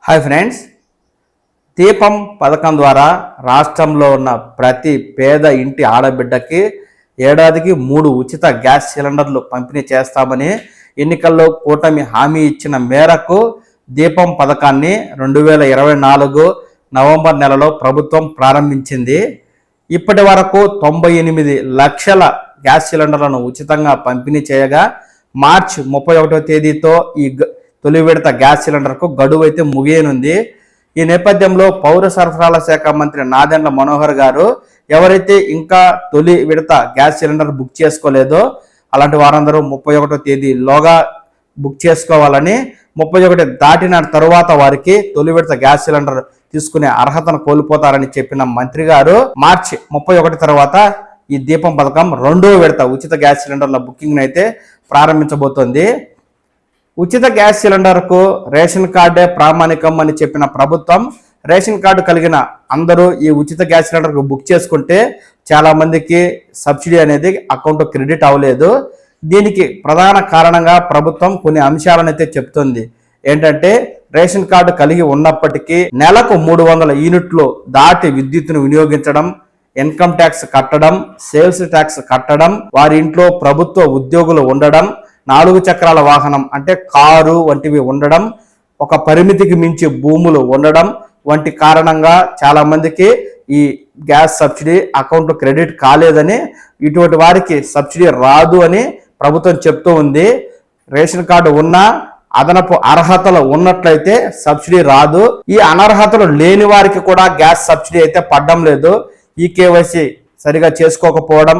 Hi friends, దీపం పథకం ద్వారా రాష్ట్రంలో ఉన్న ప్రతి పేద ఇంటి ఆడబిడ్డకి ఏడాదికి 3 ఉచిత గ్యాస్ సిలిండర్లు పంపిణీ చేస్తామని ఎన్నికల్లో కూటమి హామీ ఇచ్చిన మేరకు దీపం పథకాన్ని 2024 నవంబర్ నెలలో ప్రభుత్వం ప్రారంభించింది. ఇప్పటి వరకు 98 లక్షల గ్యాస్ సిలిండర్లను ఉచితంగా పంపిణీ చేయగా మార్చి 31వ తేదీతో ఈ తొలి విడత గ్యాస్ సిలిండర్కు గడువు అయితే ముగియనుంది. ఈ నేపథ్యంలో పౌర సరఫరాల శాఖ మంత్రి నాదెండ్ల మనోహర్ గారు ఎవరైతే ఇంకా తొలి విడత గ్యాస్ సిలిండర్ బుక్ చేసుకోలేదో అలాంటి వారందరూ 31వ తేదీలోగా బుక్ చేసుకోవాలని, 31 దాటిన తరువాత వారికి తొలి విడత గ్యాస్ సిలిండర్ తీసుకునే అర్హతను కోల్పోతారని చెప్పిన మంత్రి గారు మార్చి 31 తర్వాత ఈ దీపం పథకం 2వ విడత ఉచిత గ్యాస్ సిలిండర్ల బుకింగ్ అయితే ప్రారంభించబోతోంది. ఉచిత గ్యాస్ సిలిండర్కు రేషన్ కార్డే ప్రామాణికం అని చెప్పిన ప్రభుత్వం రేషన్ కార్డు కలిగిన అందరూ ఈ ఉచిత గ్యాస్ సిలిండర్కు బుక్ చేసుకుంటే చాలా మందికి సబ్సిడీ అనేది అకౌంట్ క్రెడిట్ అవ్వలేదు. దీనికి ప్రధాన కారణంగా ప్రభుత్వం కొన్ని అంశాలను అయితే చెప్తుంది. ఏంటంటే రేషన్ కార్డు కలిగి ఉన్నప్పటికీ నెలకు 300 యూనిట్లు దాటి విద్యుత్తును వినియోగించడం, ఇన్కమ్ ట్యాక్స్ కట్టడం, సేల్స్ ట్యాక్స్ కట్టడం, వారి ఇంట్లో ప్రభుత్వ ఉద్యోగులు ఉండడం, 4 చక్రాల వాహనం అంటే కారు వంటివి ఉండడం, ఒక పరిమితికి మించి భూములు ఉండడం వంటి కారణంగా చాలా మందికి ఈ గ్యాస్ సబ్సిడీ అకౌంట్ క్రెడిట్ కాలేదని, ఇటువంటి వారికి సబ్సిడీ రాదు అని ప్రభుత్వం చెప్తూ ఉంది. రేషన్ కార్డు ఉన్నా అదనపు అర్హతలు ఉన్నట్లయితే సబ్సిడీ రాదు. ఈ అనర్హతలు లేని వారికి కూడా గ్యాస్ సబ్సిడీ అయితే పడడం లేదు. ఈ కేవైసీ సరిగా చేసుకోకపోవడం,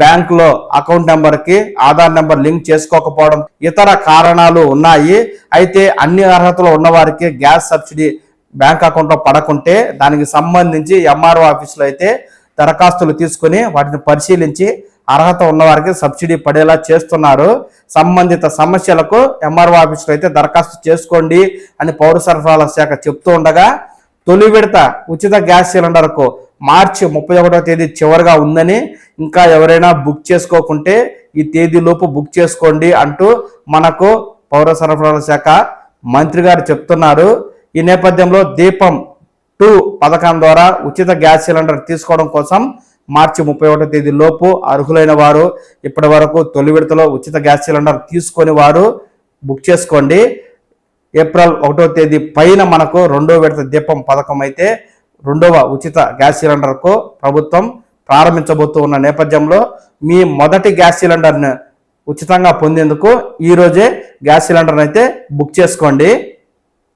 బ్యాంకులో అకౌంట్ నెంబర్కి ఆధార్ నెంబర్ లింక్ చేసుకోకపోవడం, ఇతర కారణాలు ఉన్నాయి. అయితే అన్ని అర్హతలు ఉన్నవారికి గ్యాస్ సబ్సిడీ బ్యాంక్ అకౌంట్లో పడకుంటే దానికి సంబంధించి ఎంఆర్ఓ ఆఫీసులో అయితే దరఖాస్తులు తీసుకుని వాటిని పరిశీలించి అర్హత ఉన్నవారికి సబ్సిడీ పడేలా చేస్తున్నారు. సంబంధిత సమస్యలకు ఎంఆర్ఓ ఆఫీసులో అయితే దరఖాస్తు చేసుకోండి అని పౌర సరఫరాల శాఖ చెప్తూ ఉండగా, తొలి విడత ఉచిత గ్యాస్ సిలిండర్కు మార్చి 31వ తేదీ చివరిగా ఉందని, ఇంకా ఎవరైనా బుక్ చేసుకోకుంటే ఈ తేదీలోపు బుక్ చేసుకోండి అంటూ మనకు పౌర సరఫరాల శాఖ మంత్రి గారు చెప్తున్నారు. ఈ నేపథ్యంలో దీపం 2 పథకం ద్వారా ఉచిత గ్యాస్ సిలిండర్ తీసుకోవడం కోసం మార్చి 31వ తేదీ లోపు అర్హులైన వారు ఇప్పటి వరకు తొలి విడతలో ఉచిత గ్యాస్ సిలిండర్ తీసుకొని వారు బుక్ చేసుకోండి. ఏప్రిల్ 1వ తేదీ పైన మనకు 2వ విడత దీపం పథకం అయితే 2వ ఉచిత గ్యాస్ సిలిండర్కు ప్రభుత్వం ప్రారంభించబోతూ ఉన్న నేపథ్యంలో మీ మొదటి గ్యాస్ సిలిండర్ను ఉచితంగా పొందేందుకు ఈరోజే గ్యాస్ సిలిండర్ని అయితే బుక్ చేసుకోండి.